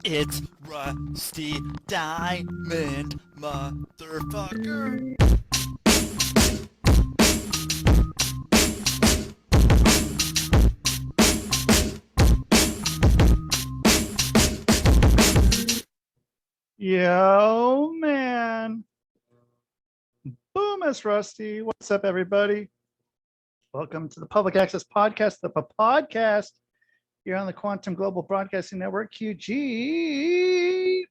It's Rusty Diamond, motherfucker. Yo, man. Boom, it's Rusty. What's up, everybody? Welcome to the Public Access Podcast, the podcast here on the Quantum Global Broadcasting Network, QGBN.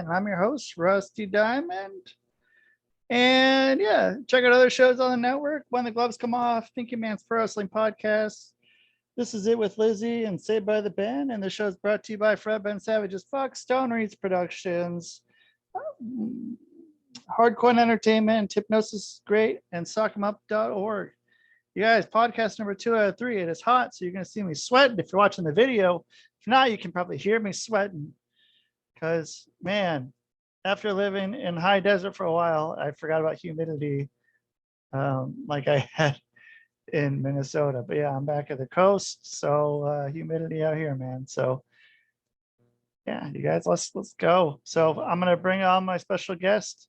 I'm your host, Rusty Diamond. And yeah, check out other shows on the network. When the Gloves Come Off, Thinking Man's Pro Wrestling Podcast. This is It with Lizzie and Saved by the Ben. And the show is brought to you by Fred Ben Savage's Fuck Stone Reads Productions. Hardcore Entertainment and Hypnosis Great and Sock'emUp.org. You guys, podcast number 2 out of 3. It is hot, so you're going to see me sweating if you're watching the video. If not, you can probably hear me sweating because, man, after living in high desert for a while, I forgot about humidity like I had in Minnesota. But yeah, I'm back at the coast, so humidity out here, man. So yeah, you guys, let's go. So I'm going to bring on my special guest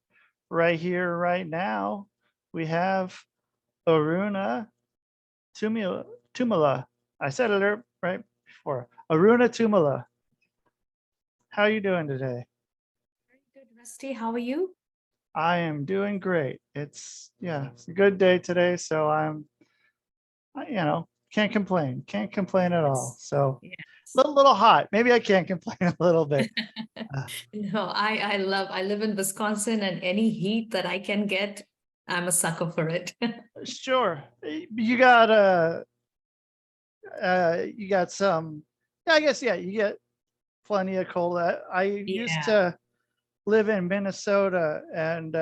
right here, right now. We have Aruna Tummala. I said it right before. Aruna Tummala. How are you doing today? Very good, Rusty. How are you? I am doing great. It's a good day today, so can't complain. Can't complain at all. So Yes. little hot. Maybe I can't complain a little bit. No, I live in Wisconsin, and any heat that I can get, I'm a sucker for it. Sure. You got some, I guess, you get plenty of cold. I used to live in Minnesota, and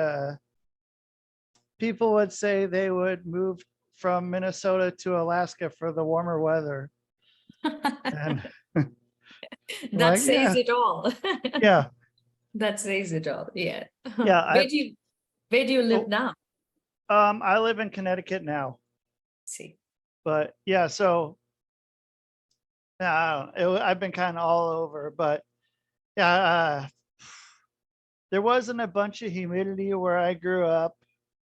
people would say they would move from Minnesota to Alaska for the warmer weather. And That says it all. Yeah. That says it all. Yeah. Yeah. Where do you live now? I live in Connecticut now. See. But yeah, so I've been kind of all over, but yeah, there wasn't a bunch of humidity where I grew up.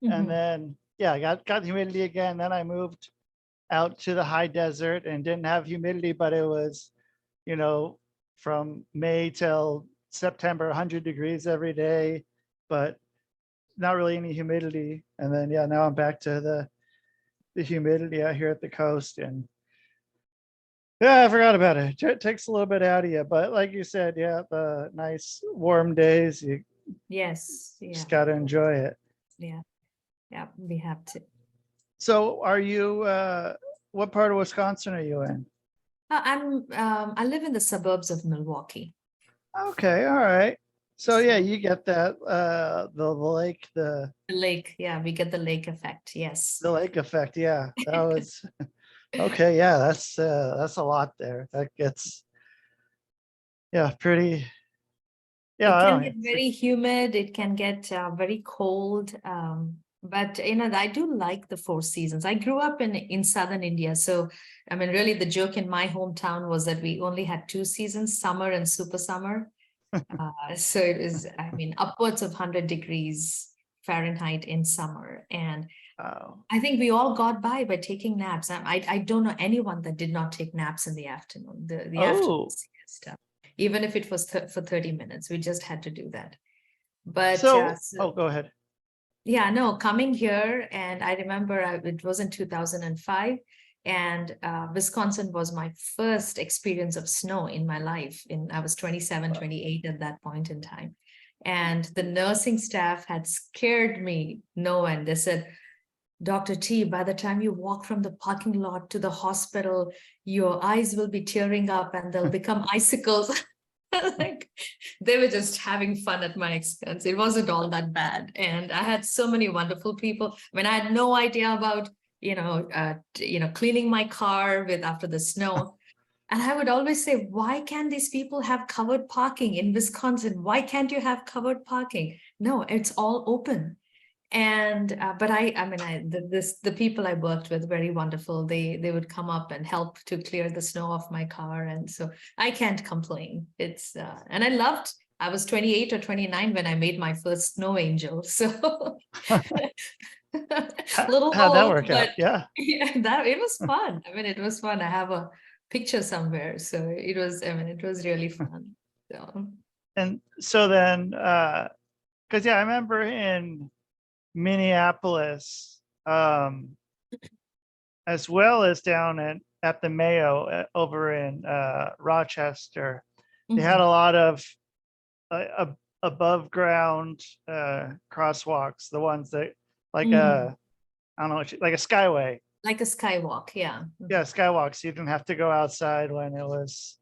And then I got humidity again. Then I moved out to the high desert and didn't have humidity, but it was, from May till September, 100 degrees every day, but not really any humidity. And then now I'm back to the humidity out here at the coast. And I forgot about it. It takes a little bit out of you, but like you said, the nice warm days, you just got to enjoy it. Yeah, we have to. So are you, what part of Wisconsin are you in? I live in the suburbs of Milwaukee. Okay, all right. So you get that the lake, the lake. Yeah, we get the lake effect. Yes. The lake effect. Yeah, that was okay. Yeah, that's a lot there. That gets pretty. Yeah, it can get very humid. It can get very cold. But I do like the 4 seasons. I grew up in southern India, so I mean, really, the joke in my hometown was that we only had 2 seasons: summer and super summer. So it was, I mean, upwards of 100 degrees Fahrenheit in summer, and I think we all got by taking naps. I don't know anyone that did not take naps in the afternoon. The afternoon siesta, even if it was for 30 minutes, we just had to do that. But go ahead. Yeah, no, coming here, and I remember it was in 2005, and Wisconsin was my first experience of snow in my life. I was 27, 28 at that point in time. And the nursing staff had scared me no end. They said, Dr. T, by the time you walk from the parking lot to the hospital, your eyes will be tearing up and they'll become icicles. Like, they were just having fun at my expense. It wasn't all that bad. And I had so many wonderful people. I mean, I had no idea about, cleaning my car after the snow. And I would always say, why can't these people have covered parking in Wisconsin? Why can't you have covered parking? No, it's all open. And but the people I worked with, very wonderful. They would come up and help to clear the snow off my car, and so I can't complain. It's and I loved. I was 28 or 29 when I made my first snow angel. So little How'd that old, work out? but Yeah. yeah, that it was fun. I mean, it was fun. I have a picture somewhere, so it was. I mean, it was really fun. So. And so then, because yeah, I remember in Minneapolis, as well as down at the Mayo over in Rochester, they had a lot of above ground crosswalks, the ones that like I don't know, like a skyway. Like a skywalk, yeah. Yeah, skywalks. You didn't have to go outside when it was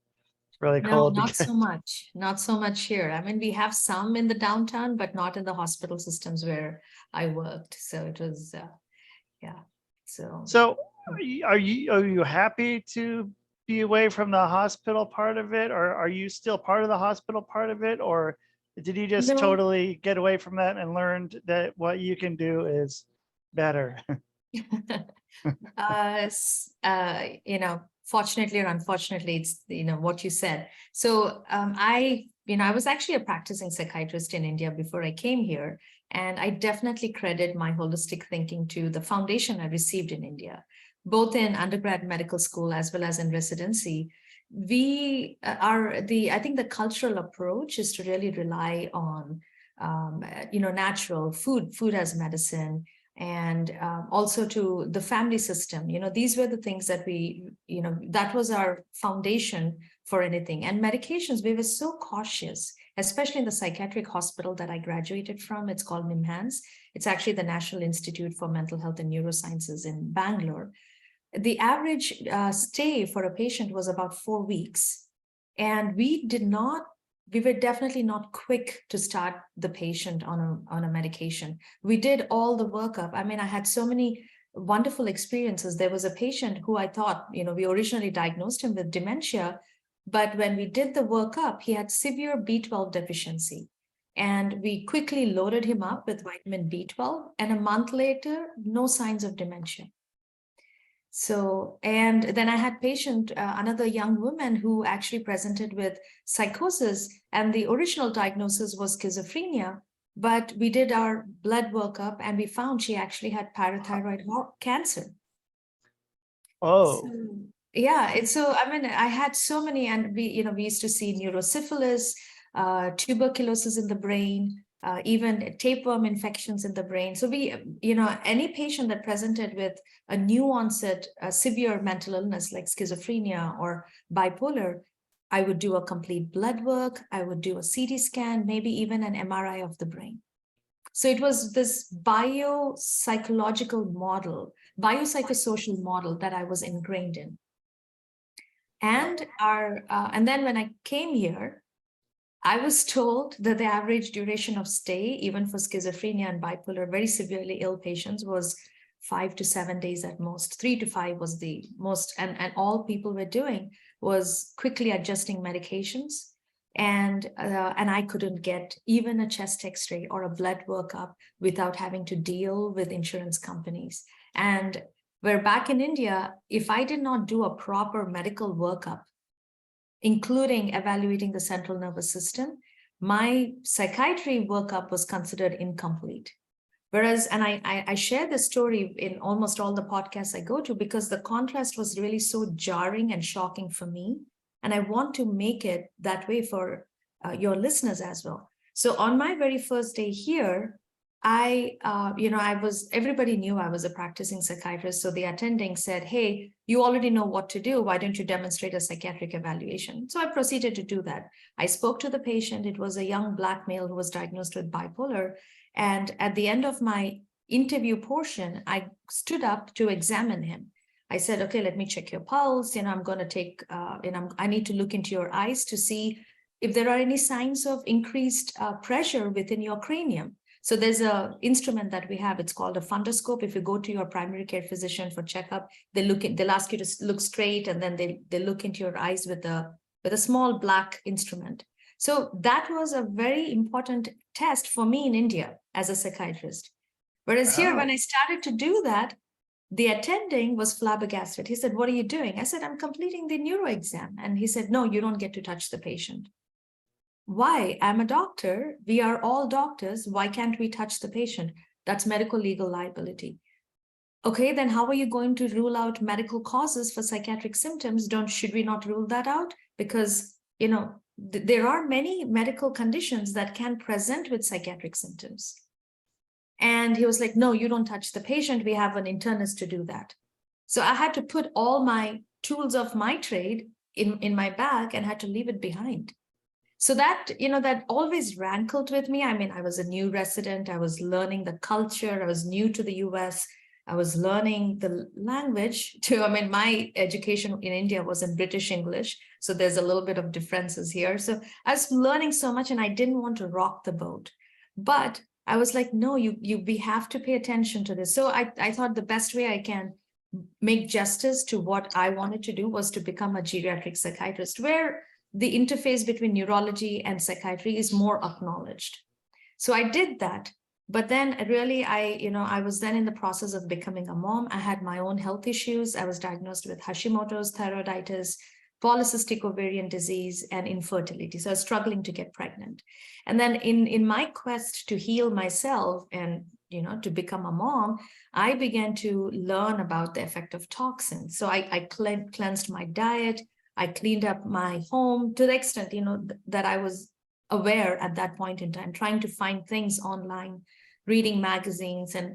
really No, cold. not so much. Not so much here. I mean, we have some in the downtown, but not in the hospital systems where I worked. So it was, yeah. So are you happy to be away from the hospital part of it, or are you still part of the hospital part of it, or did you just No. totally get away from that and learned that what you can do is better? You know, fortunately or unfortunately, it's, you know, what you said. So I was actually a practicing psychiatrist in India before I came here. And I definitely credit my holistic thinking to the foundation I received in India, both in undergrad medical school as well as in residency. We I think the cultural approach is to really rely on, natural food as medicine, and also to the family system. You know, these were the things that that was our foundation for anything. And medications, we were so cautious, especially in the psychiatric hospital that I graduated from. It's called NIMHANS. It's actually the National Institute for Mental Health and Neurosciences in Bangalore. The average stay for a patient was about 4 weeks. And we were definitely not quick to start the patient on a medication. We did all the workup. I mean, I had so many wonderful experiences. There was a patient who I thought, we originally diagnosed him with dementia, but when we did the workup, he had severe B12 deficiency. And we quickly loaded him up with vitamin B12, and a month later, no signs of dementia. So, and then I had another young woman who actually presented with psychosis, and the original diagnosis was schizophrenia, but we did our blood workup and we found she actually had parathyroid cancer. Oh. So, yeah, I mean, I had so many, and we used to see neurosyphilis, tuberculosis in the brain, even tapeworm infections in the brain. So any patient that presented with a new onset, severe mental illness like schizophrenia or bipolar, I would do a complete blood work. I would do a CT scan, maybe even an MRI of the brain. So it was this biopsychosocial model that I was ingrained in. And and then when I came here, I was told that the average duration of stay, even for schizophrenia and bipolar, very severely ill patients, was 5 to 7 days at most. 3 to 5 was the most, and all people were doing was quickly adjusting medications. And I couldn't get even a chest x-ray or a blood workup without having to deal with insurance companies. And where back in India, if I did not do a proper medical workup, including evaluating the central nervous system, my psychiatry workup was considered incomplete. Whereas, and I share this story in almost all the podcasts I go to, because the contrast was really so jarring and shocking for me. And I want to make it that way for your listeners as well. So on my very first day here, everybody knew I was a practicing psychiatrist. So the attending said, "Hey, you already know what to do. Why don't you demonstrate a psychiatric evaluation?" So I proceeded to do that. I spoke to the patient. It was a young Black male who was diagnosed with bipolar. And at the end of my interview portion, I stood up to examine him. I said, "Okay, let me check your pulse. I'm going to take, I need to look into your eyes to see if there are any signs of increased pressure within your cranium." So there's an instrument that we have. It's called a fundoscope. If you go to your primary care physician for checkup, they'll ask you to look straight, and then they look into your eyes with a small black instrument. So that was a very important test for me in India as a psychiatrist. Whereas here, when Oh. I started to do that, the attending was flabbergasted. He said, "What are you doing?" I said, "I'm completing the neuro exam." And he said, "No, you don't get to touch the patient." Why? I'm a doctor. We are all doctors. Why can't we touch the patient? That's medical legal liability. Okay, then how are you going to rule out medical causes for psychiatric symptoms? Should we not rule that out? Because, there are many medical conditions that can present with psychiatric symptoms. And he was like, "No, you don't touch the patient. We have an internist to do that." So I had to put all my tools of my trade in my bag and had to leave it behind. So that, that always rankled with me. I mean, I was a new resident. I was learning the culture. I was new to the US. I was learning the language too. I mean, my education in India was in British English. So there's a little bit of differences here. So I was learning so much and I didn't want to rock the boat. But I was like, no, we have to pay attention to this. So I thought the best way I can make justice to what I wanted to do was to become a geriatric psychiatrist, where the interface between neurology and psychiatry is more acknowledged. So I did that. But then really, I was then in the process of becoming a mom. I had my own health issues. I was diagnosed with Hashimoto's, thyroiditis, polycystic ovarian disease, and infertility. So I was struggling to get pregnant. And then in my quest to heal myself and, to become a mom, I began to learn about the effect of toxins. So I cleansed my diet. I cleaned up my home to the extent, that I was aware at that point in time, trying to find things online, reading magazines, and,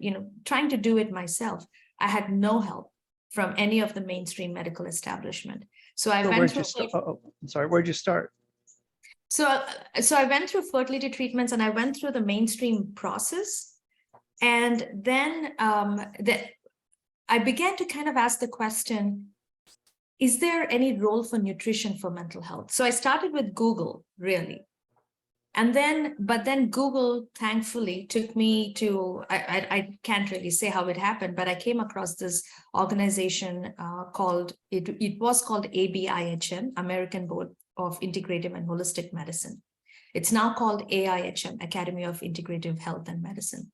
trying to do it myself. I had no help from any of the mainstream medical establishment. So I went through. I'm sorry. Where'd you start? So I went through fertility treatments and I went through the mainstream process. And then I began to kind of ask the question, is there any role for nutrition for mental health? So I started with Google, really. But then Google thankfully took me to, I can't really say how it happened, but I came across this organization called ABIHM, American Board of Integrative and Holistic Medicine. It's now called AIHM, Academy of Integrative Health and Medicine.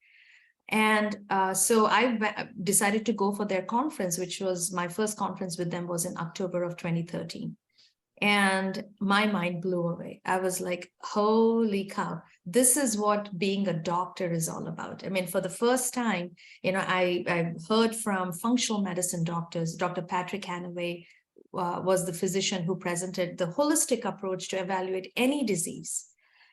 And so I decided to go for their conference, which was my first conference with them was in October of 2013. And my mind blew away. I was like, holy cow, this is what being a doctor is all about. I mean, for the first time, I heard from functional medicine doctors. Dr. Patrick Hanaway was the physician who presented the holistic approach to evaluate any disease.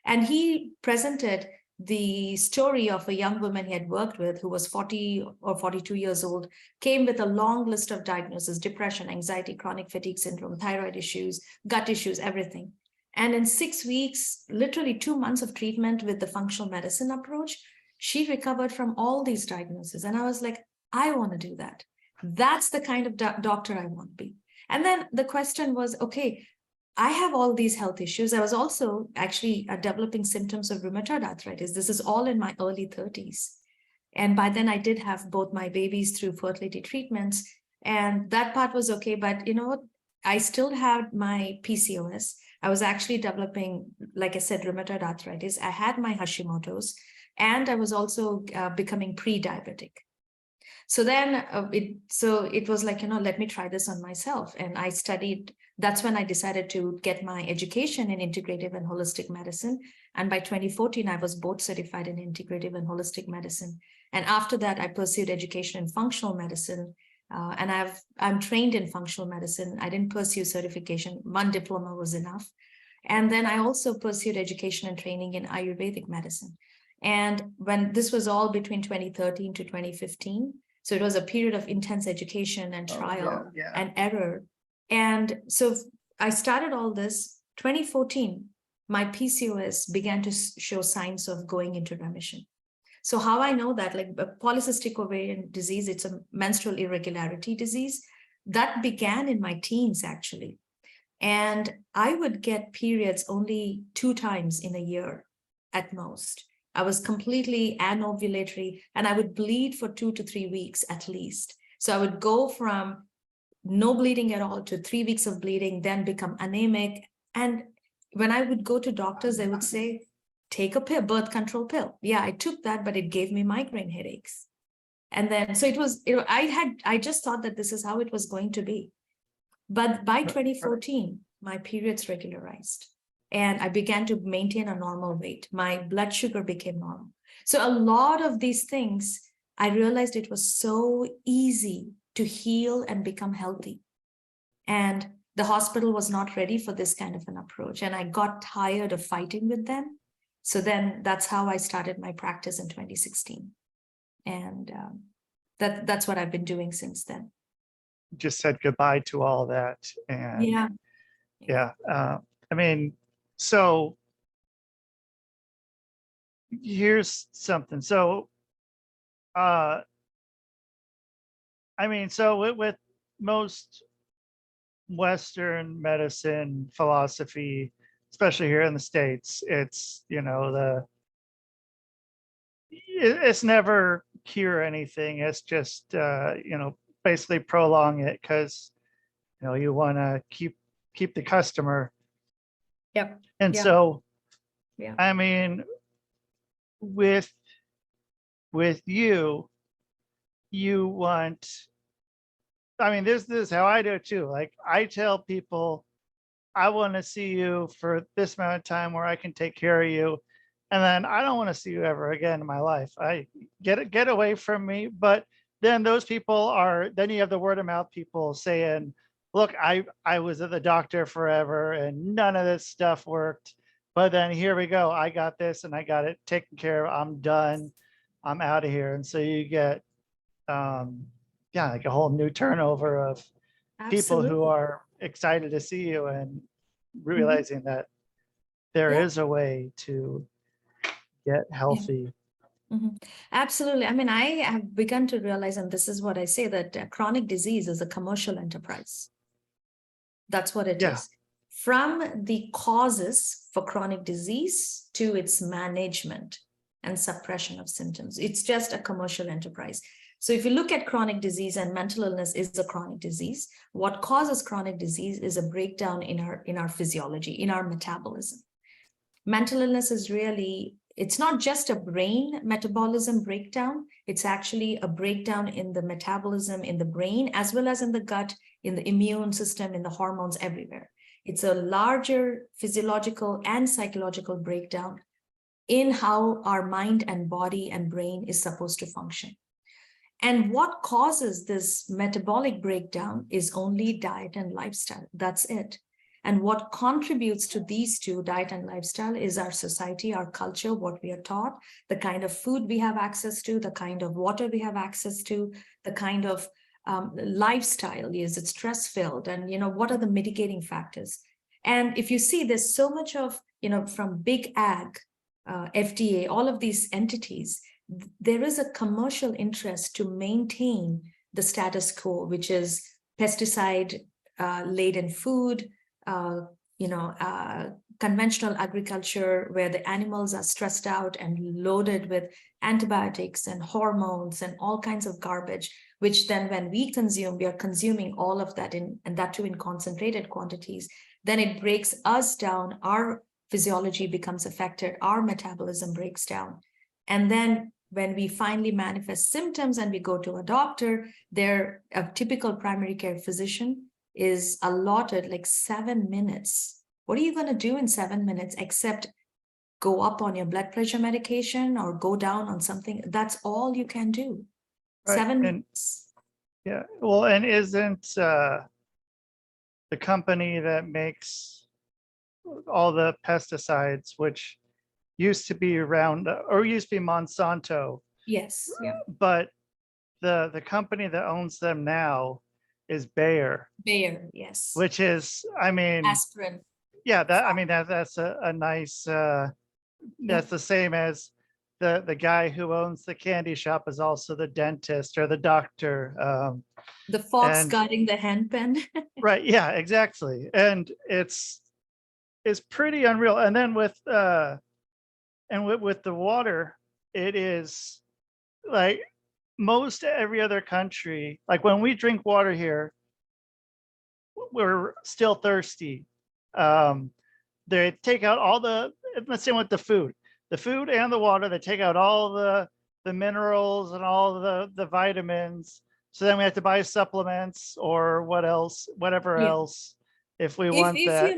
And he presented the story of a young woman he had worked with who was 40 or 42 years old, came with a long list of diagnoses: depression, anxiety, chronic fatigue syndrome, thyroid issues, gut issues, everything. And in 6 weeks, literally 2 months of treatment with the functional medicine approach, she recovered from all these diagnoses. And I was like, I want to do that. That's the kind of doctor I want to be. And then the question was, okay, I have all these health issues. I was also actually developing symptoms of rheumatoid arthritis. This is all in my early 30s. And by then I did have both my babies through fertility treatments. And that part was okay. But you know what? I still had my PCOS. I was actually developing, like I said, rheumatoid arthritis. I had my Hashimoto's, and I was also becoming pre-diabetic. So then it was like, let me try this on myself. And I studied. That's when I decided to get my education in integrative and holistic medicine. And by 2014, I was board certified in integrative and holistic medicine. And after that, I pursued education in functional medicine. And I'm trained in functional medicine. I didn't pursue certification. One diploma was enough. And then I also pursued education and training in Ayurvedic medicine. And when this was all between 2013 to 2015, so it was a period of intense education and trial and error. And so I started all this 2014, my PCOS began to show signs of going into remission. So how I know that, like polycystic ovarian disease, it's a menstrual irregularity disease that began in my teens, actually. And I would get periods only 2 times in a year at most. I was completely anovulatory and I would bleed for 2 to 3 weeks at least. So I would go from no bleeding at all to 3 weeks of bleeding, then become anemic. And when I would go to doctors, they would say, take a pill, birth control pill. Yeah, I took that, but it gave me migraine headaches. And then, so it was, I just thought that this is how it was going to be. But by 2014, my periods regularized and I began to maintain a normal weight. My blood sugar became normal. So a lot of these things, I realized it was so easy to heal and become healthy. And the hospital was not ready for this kind of an approach. And I got tired of fighting with them. So then that's how I started my practice in 2016. And that's what I've been doing since then. Just said goodbye to all that. And Yeah. I mean, so here's something. So, I mean, so with most Western medicine philosophy, especially here in the States, it's, you know, it's never cure anything. It's just, you know, basically prolong it because, you know, you want to keep the customer. Yep. And Yeah. so, Yeah. I mean, with you want, I mean, this is how I do it too. Like I tell people, I want to see you for this amount of time where I can take care of you. And then I don't want to see you ever again in my life. I get away from me. But then those people then you have the word of mouth people saying, look, I was at the doctor forever and none of this stuff worked. But then here we go. I got this and I got it taken care of. I'm done. I'm out of here. And so you get, like a whole new turnover of people who Absolutely. are excited to see you and realizing that there Yeah. is a way to get healthy. Absolutely. I mean, I have begun to realize, and this is what I say, that chronic disease is a commercial enterprise. That's what it Yeah. is. From the causes for chronic disease to its management and suppression of symptoms, it's just a commercial enterprise. So if you look at chronic disease, and mental illness is a chronic disease, what causes chronic disease is a breakdown in our physiology, in our metabolism. Mental illness is really, it's not just a brain metabolism breakdown, it's actually a breakdown in the metabolism in the brain, as well as in the gut, in the immune system, in the hormones, everywhere. It's a larger physiological and psychological breakdown in how our mind and body and brain is supposed to function. And what causes this metabolic breakdown is only diet and lifestyle. That's it. And what contributes to these two, diet and lifestyle, is our society, our culture, what we are taught, the kind of food we have access to, the kind of water we have access to, the kind of lifestyle. Is it stress-filled? And, you know, what are the mitigating factors? And if you see, there's so much of, you know, from big ag, FDA, all of these entities, there is a commercial interest to maintain the status quo, which is pesticide laden food, conventional agriculture where the animals are stressed out and loaded with antibiotics and hormones and all kinds of garbage, which then when we consume, we are consuming all of that and that too in concentrated quantities. Then it breaks us down. Our physiology becomes affected. Our metabolism breaks down. And then when we finally manifest symptoms and we go to a doctor, a typical primary care physician is allotted like 7 minutes. What are you going to do in 7 minutes except go up on your blood pressure medication or go down on something? That's all you can do. Right. 7 minutes. Yeah. Well, and isn't the company that makes all the pesticides, which used to be around, or used to be Monsanto? Yes. Yeah. But the company that owns them now is Bayer. Bayer, yes. Which is, I mean, aspirin. Yeah, that's a nice. That's the same as the guy who owns the candy shop is also the dentist or the doctor. The fox guarding the hen pen. Right. Yeah. Exactly. And it's pretty unreal. And then with the water, it is like most every other country. Like when we drink water here, we're still thirsty. They take out all the same with the food and the water. They take out all the the minerals and all the vitamins. So then we have to buy supplements or whatever Yeah. else, if we want If that.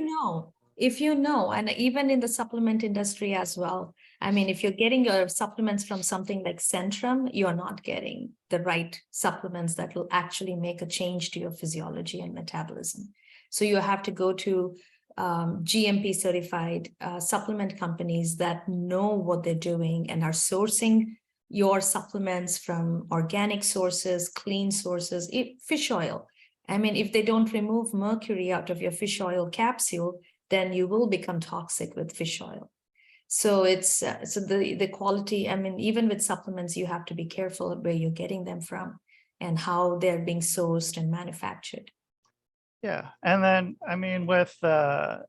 you know, and even in the supplement industry as well, I mean, if you're getting your supplements from something like Centrum, you're not getting the right supplements that will actually make a change to your physiology and metabolism. So you have to go to GMP certified supplement companies that know what they're doing and are sourcing your supplements from organic sources, clean sources, fish oil. I mean, if they don't remove mercury out of your fish oil capsule, then you will become toxic with fish oil. So it's so the quality. I mean, even with supplements, you have to be careful where you're getting them from and how they're being sourced and manufactured. Yeah, and then I mean, with how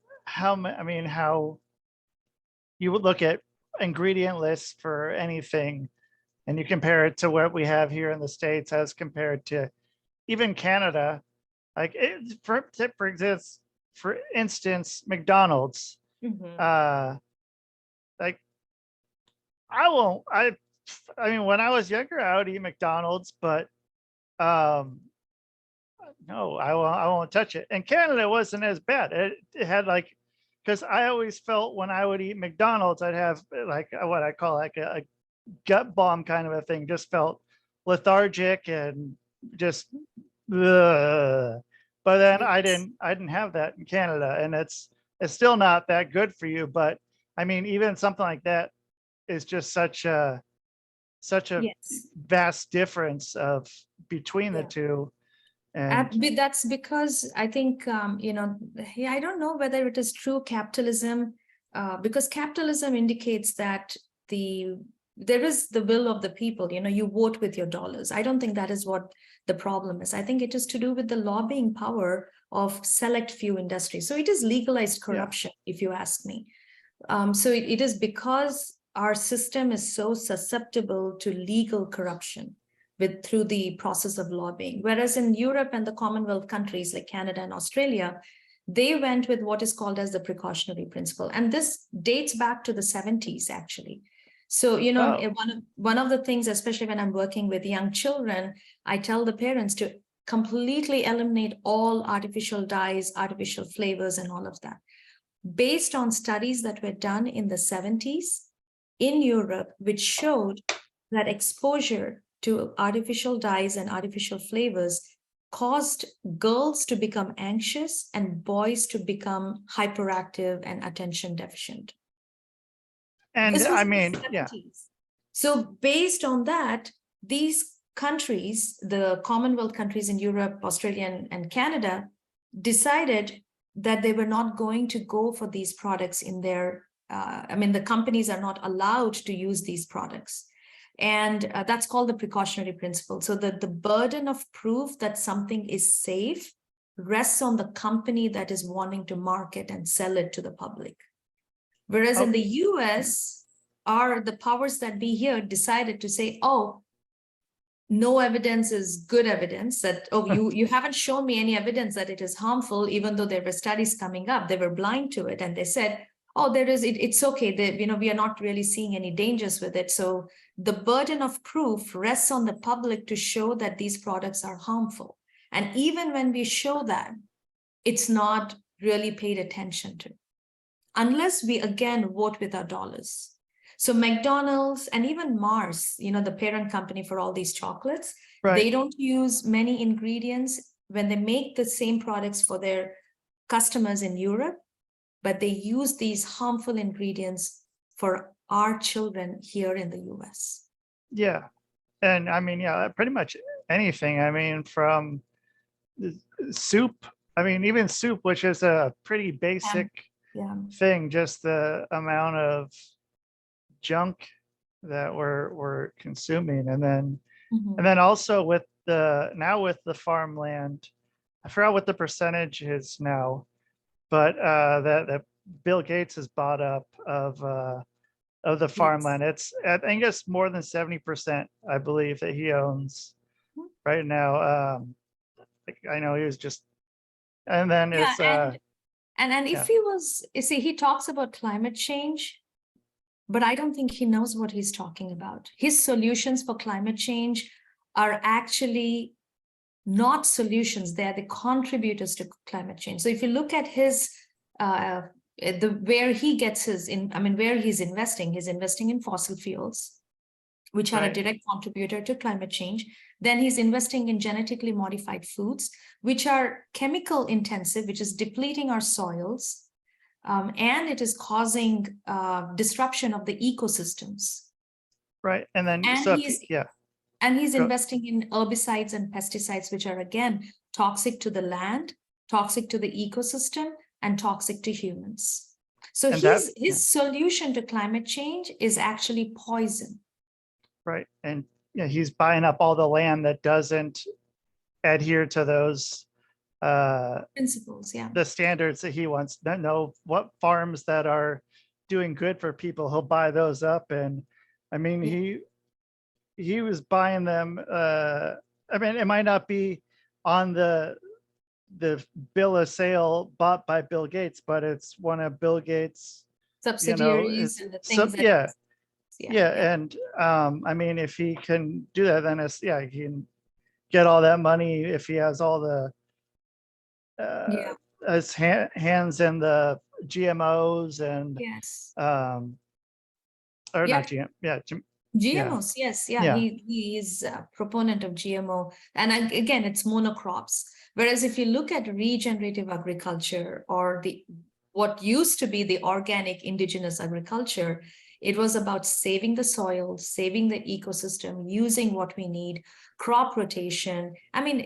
you would look at ingredient lists for anything, and you compare it to what we have here in the States as compared to even Canada. Like for instance, McDonald's. Like I mean, when I was younger, I would eat McDonald's, but no, I won't touch it. And Canada wasn't as bad. It had like, because I always felt when I would eat McDonald's, I'd have like what I call like a gut bomb kind of a thing. Just felt lethargic and just. Ugh. But then I didn't have that in Canada, and it's still not that good for you. But I mean, even something like that is just such a Yes. vast difference of between the two. And That's because I think, I don't know whether it is true capitalism, because capitalism indicates that there is the will of the people, you vote with your dollars. I don't think that is what the problem is. I think it is to do with the lobbying power of select few industries. So it is legalized corruption, if you ask me. So it is because our system is so susceptible to legal corruption through the process of lobbying. Whereas in Europe and the Commonwealth countries like Canada and Australia, they went with what is called as the precautionary principle. And this dates back to the 70s, actually. So, one of the things, especially when I'm working with young children, I tell the parents to completely eliminate all artificial dyes, artificial flavors, and all of that. Based on studies that were done in the 70s in Europe, which showed that exposure to artificial dyes and artificial flavors caused girls to become anxious and boys to become hyperactive and attention deficient. And I mean, yeah. So based on that, these countries, the Commonwealth countries in Europe, Australia, and Canada, decided that they were not going to go for these products in their, the companies are not allowed to use these products. And that's called the precautionary principle. So the burden of proof that something is safe rests on the company that is wanting to market and sell it to the public. Whereas in the US, the powers that be here decided to say, oh, no evidence is good evidence, that, you haven't shown me any evidence that it is harmful, even though there were studies coming up. They were blind to it. And they said, oh, it's okay. We are not really seeing any dangers with it. So the burden of proof rests on the public to show that these products are harmful. And even when we show that, it's not really paid attention to, unless we again vote with our dollars. So McDonald's and even Mars, the parent company for all these chocolates, they don't use many ingredients when they make the same products for their customers in Europe, but they use these harmful ingredients for our children here in the US. Yeah. And I mean, pretty much anything. I mean, from soup, even soup, which is a pretty basic thing, just the amount of junk that we're consuming. And then also with the farmland, I forgot what the percentage is now, but that Bill Gates has bought up of the farmland. I think it's more than 70%, I believe, that he owns right now. I know he was just, and then it's and if he talks about climate change, but I don't think he knows what he's talking about. His solutions for climate change are actually not solutions. They are the contributors to climate change. So if you look at his where he gets his where he's investing in fossil fuels, which are a direct contributor to climate change. Then he's investing in genetically modified foods, which are chemical intensive, which is depleting our soils, and it is causing disruption of the ecosystems. Right. And then, And he's investing in herbicides and pesticides, which are, again, toxic to the land, toxic to the ecosystem, and toxic to humans. So his solution to climate change is actually poison. Right. And he's buying up all the land that doesn't adhere to those principles, the standards that he wants. Know what farms that are doing good for people, he'll buy those up. And I mean, he was buying them. I mean, it might not be on the bill of sale bought by Bill Gates, but it's one of Bill Gates' subsidiaries and the things and I mean, if he can do that, then he can get all that money if he has all the his hands in the GMOs and not GM, GMOs, he is a proponent of GMO, and again, it's monocrops. Whereas if you look at regenerative agriculture, or what used to be the organic indigenous agriculture, it was about saving the soil, saving the ecosystem, using what we need, crop rotation. I mean,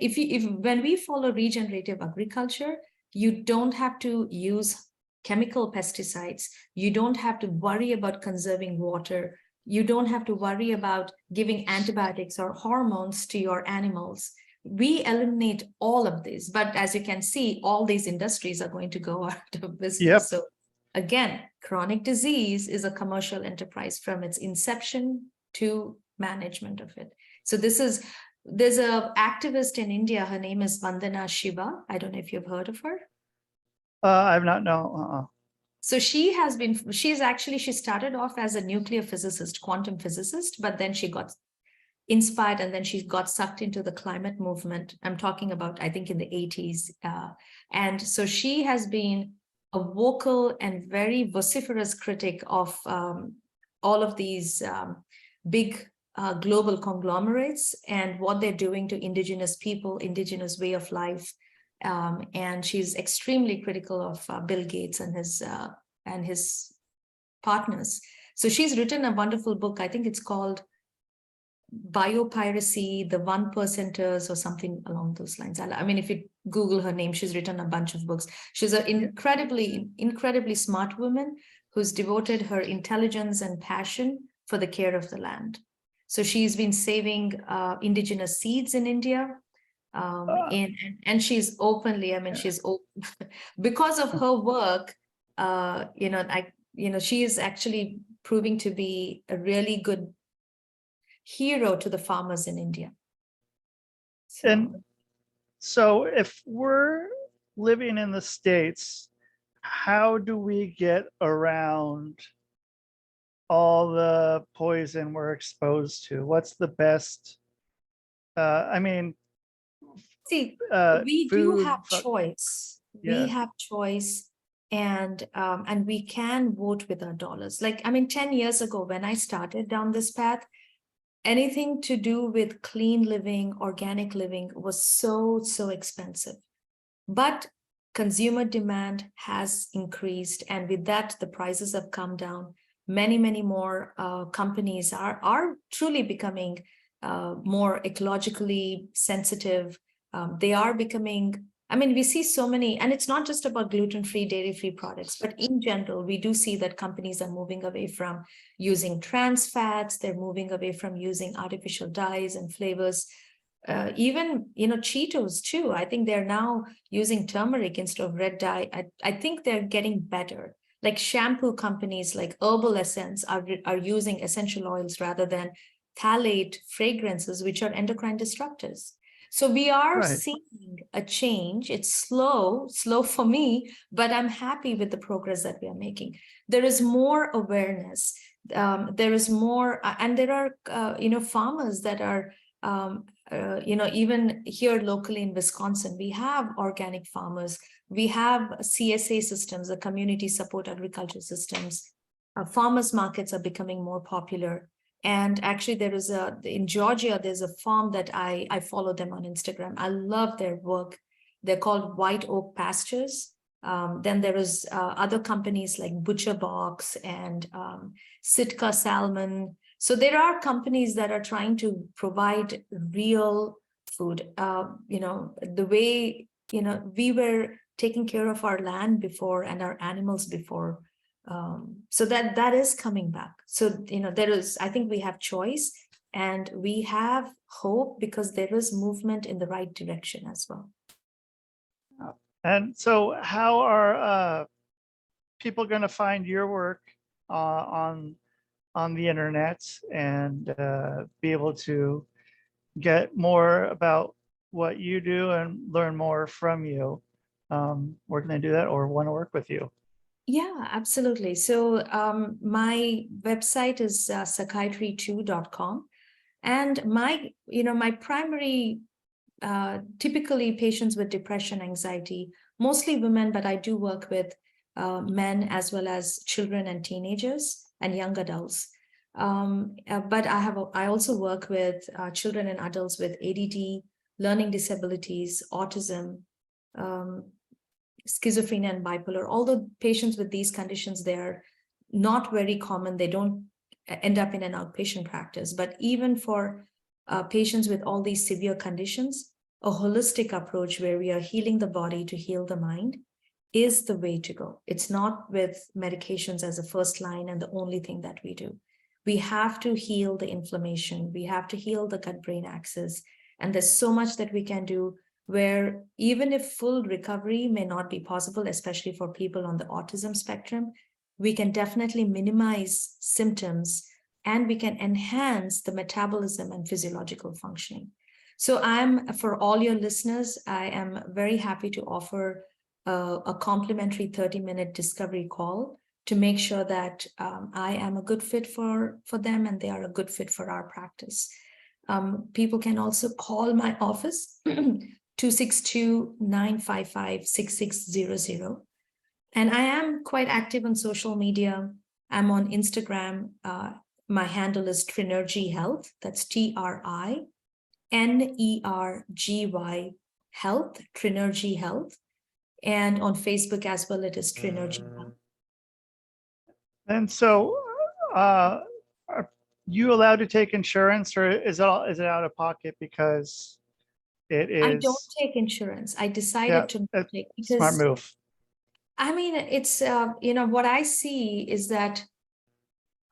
when we follow regenerative agriculture, you don't have to use chemical pesticides. You don't have to worry about conserving water. You don't have to worry about giving antibiotics or hormones to your animals. We eliminate all of this. But as you can see, all these industries are going to go out of business. So again, chronic disease is a commercial enterprise from its inception to management of it. So there's a activist in India. Her name is Vandana Shiva. I don't know if you've heard of her. I've not known. So she started off as a nuclear physicist, quantum physicist, but then she got inspired and then she got sucked into the climate movement. I'm talking about, I think, in the 80s. And so she has been a vocal and very vociferous critic of all of these big global conglomerates and what they're doing to indigenous people, indigenous way of life. And she's extremely critical of Bill Gates and his partners. So she's written a wonderful book. I think it's called Biopiracy, the 1%ers, or something along those lines. I mean, if you Google her name, she's written a bunch of books. She's an incredibly smart woman who's devoted her intelligence and passion for the care of the land. So she's been saving indigenous seeds in India. And she's openly, she's open because of her work. She is actually proving to be a really good hero to the farmers in India. So if we're living in the States, how do we get around all the poison we're exposed to? What's the best? We do have choice. We have choice, and we can vote with our dollars. 10 years ago, when I started down this path, anything to do with clean living, organic living was so expensive. But consumer demand has increased, and with that, the prices have come down. Many more companies are truly becoming more ecologically sensitive. They are becoming, we see so many, and it's not just about gluten-free, dairy-free products, but in general, we do see that companies are moving away from using trans fats. They're moving away from using artificial dyes and flavors. Even, Cheetos too. I think they're now using turmeric instead of red dye. I think they're getting better. Like shampoo companies like Herbal Essence are using essential oils rather than phthalate fragrances, which are endocrine disruptors. So we are seeing a change. It's slow for me, but I'm happy with the progress that we are making. There is more awareness. There is more, and there are farmers that are even here locally in Wisconsin, we have organic farmers. We have CSA systems, the community support agriculture systems. Farmers markets are becoming more popular. And actually there is in Georgia, there's a farm that I follow them on Instagram. I love their work. They're called White Oak Pastures. Then there is other companies like Butcher Box and Sitka Salmon. So there are companies that are trying to provide real food. The way, we were taking care of our land before and our animals before. So that is coming back. So, I think we have choice and we have hope because there is movement in the right direction as well. And so how are people going to find your work on the internet and be able to get more about what you do and learn more from you? Where can they do that or want to work with you? Yeah, absolutely. So my website is psychiatry2.com. And my primary, typically patients with depression, anxiety, mostly women, but I do work with men as well as children and teenagers and young adults. But I also work with children and adults with ADD, learning disabilities, autism, schizophrenia and bipolar. Although patients with these conditions, they're not very common. They don't end up in an outpatient practice. But even for patients with all these severe conditions, a holistic approach where we are healing the body to heal the mind is the way to go. It's not with medications as a first line and the only thing that we do. We have to heal the inflammation. We have to heal the gut-brain axis. And there's so much that we can do where even if full recovery may not be possible, especially for people on the autism spectrum, we can definitely minimize symptoms and we can enhance the metabolism and physiological functioning. So for all your listeners, I am very happy to offer a complimentary 30-minute discovery call to make sure that I am a good fit for them and they are a good fit for our practice. People can also call my office 262-955-6600. And I am quite active on social media. I'm on Instagram. My handle is trinergyhealth. That's TRINERGY health, trinergyhealth. And on Facebook as well, it is trinergyhealth. And so are you allowed to take insurance or is it out of pocket because it is? I don't take insurance. I decided to not take because smart move. I mean, it's, what I see is that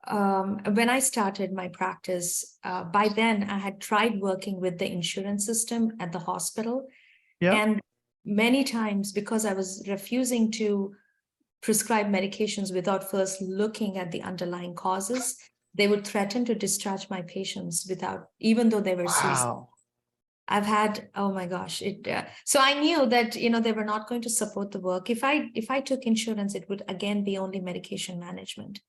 when I started my practice, by then I had tried working with the insurance system at the hospital. Yeah. And many times, because I was refusing to prescribe medications without first looking at the underlying causes, they would threaten to discharge my patients even though they were suicidal. Wow. I've had, oh my gosh. So I knew that, they were not going to support the work. If I took insurance, it would again be only medication management.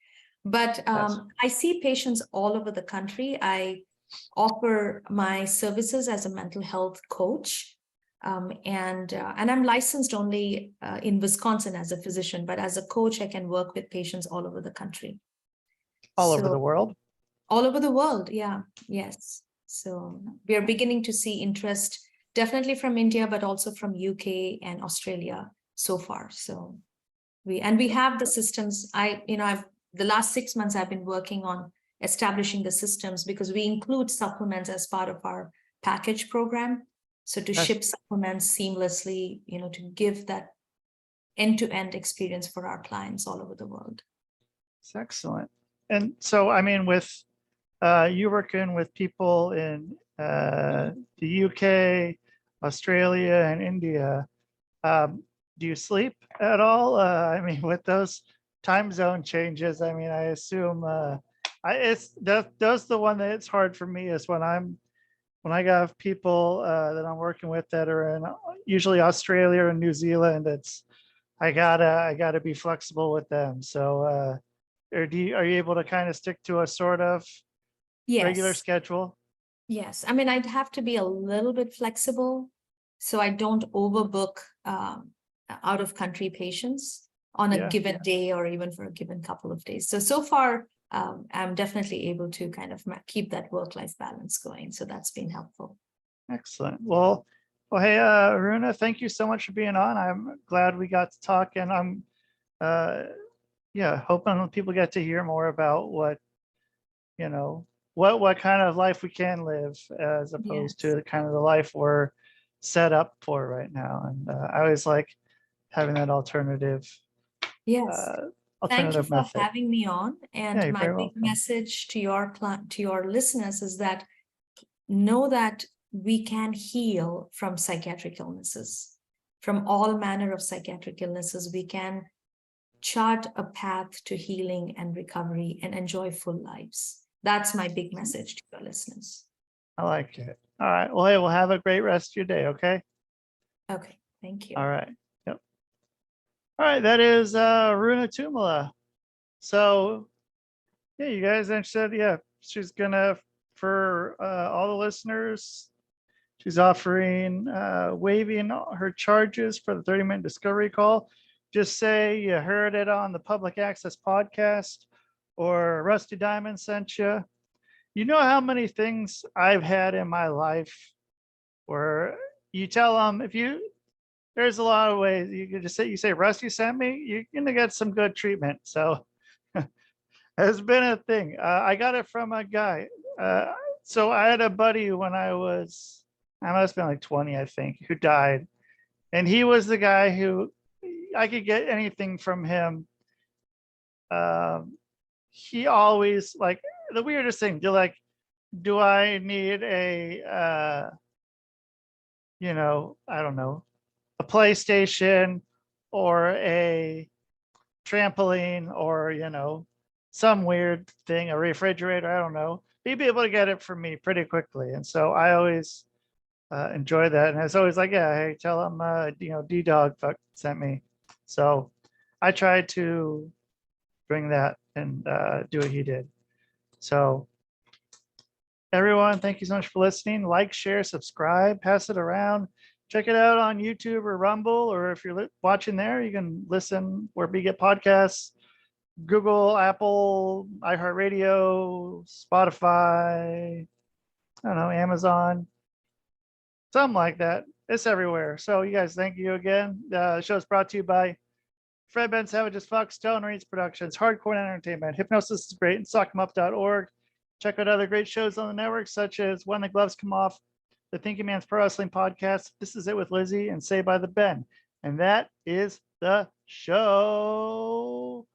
But I see patients all over the country. I offer my services as a mental health coach. And I'm licensed only in Wisconsin as a physician, but as a coach, I can work with patients all over the country. All over the world? All over the world, yeah, yes. So we are beginning to see interest, definitely from India, but also from UK and Australia so far. So we have the systems. The last 6 months I've been working on establishing the systems because we include supplements as part of our package program. So to ship supplements seamlessly, to give that end-to-end experience for our clients all over the world. It's excellent. And so, I mean, with you working with people in the UK, Australia, and India, do you sleep at all? I mean, with those time zone changes, I mean, I assume that's the one that it's hard for me is when I got people that I'm working with that are in usually Australia and New Zealand. I gotta be flexible with them. So or are you able to kind of stick to a sort of regular Yes. schedule? Yes. I mean, I'd have to be a little bit flexible so I don't overbook out of country patients on a Yeah. given day or even for a given couple of days. So far, I'm definitely able to kind of keep that work-life balance going. So that's been helpful. Excellent. Well, hey, Aruna, thank you so much for being on. I'm glad we got to talk, and I'm, hoping people get to hear more about what, what kind of life we can live as opposed to the kind of the life we're set up for right now. And I always like having that alternative. Yes. Thank you for method. having me on. And you're my very big welcome. message to your listeners is that know that we can heal from psychiatric illnesses, from all manner of psychiatric illnesses. We can chart a path to healing and recovery and enjoy full lives. That's my big message to your listeners. I like it. All right. Well, hey, we'll have a great rest of your day. Okay. Okay. Thank you. All right. Yep. All right. That is Aruna Tummala. So, yeah, you guys interested? Yeah, she's gonna, for all the listeners, she's offering waiving her charges for the 30-minute discovery call. Just say you heard it on the Public Access podcast or Rusty Diamond sent you. You know how many things I've had in my life where you tell them, there's a lot of ways you could just say, Rusty sent me, you're gonna get some good treatment. So has been a thing. I got it from a guy. So I had a buddy when I must have been like 20, I think, who died. And he was the guy who I could get anything from him. He always, like, the weirdest thing, do I need I don't know, a PlayStation or a trampoline or, some weird thing, a refrigerator, I don't know. He'd be able to get it from me pretty quickly. And so I always enjoy that. And it's always like, yeah, hey, tell him, D-Dog sent me. So I tried to bring that and do what he did. So everyone, thank you so much for listening. Like, share, subscribe, pass it around. Check it out on YouTube or Rumble, or if you're watching there, you can listen where we get podcasts. Google, Apple, iHeartRadio, Spotify, I don't know, Amazon, something like that. It's everywhere. So you guys, thank you again. The show is brought to you by Fred Ben Savage's Fox Stone Reads Productions, Hardcore Entertainment, Hypnosis is Great, and Sock'emUp.org. Check out other great shows on the network, such as When the Gloves Come Off, the Thinking Man's Pro Wrestling Podcast, This Is It with Lizzie, and Say by the Ben. And that is the show.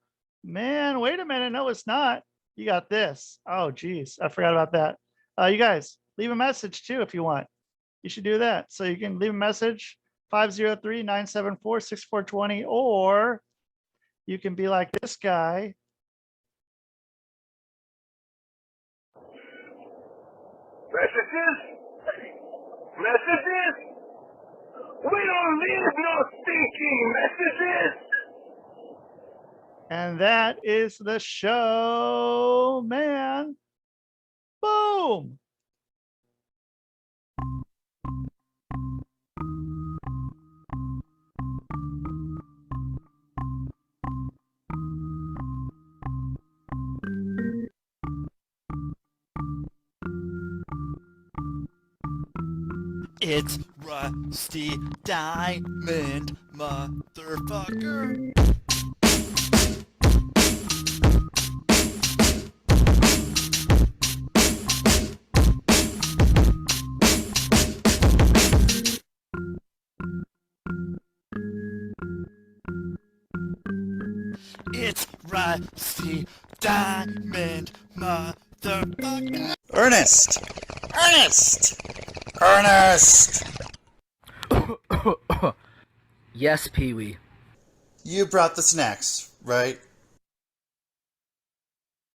Man, wait a minute. No, it's not. You got this. Oh, geez. I forgot about that. You guys, leave a message too if you want. You should do that. So you can leave a message, 503-974-6420, or you can be like this guy. Messages? We don't leave no stinking messages. And that is the show, man. Boom. It's Rusty Diamond, motherfucker. It's Rusty Diamond, motherfucker. Ernest! Ernest! Ernest! Yes, Pee-wee. You brought the snacks, right?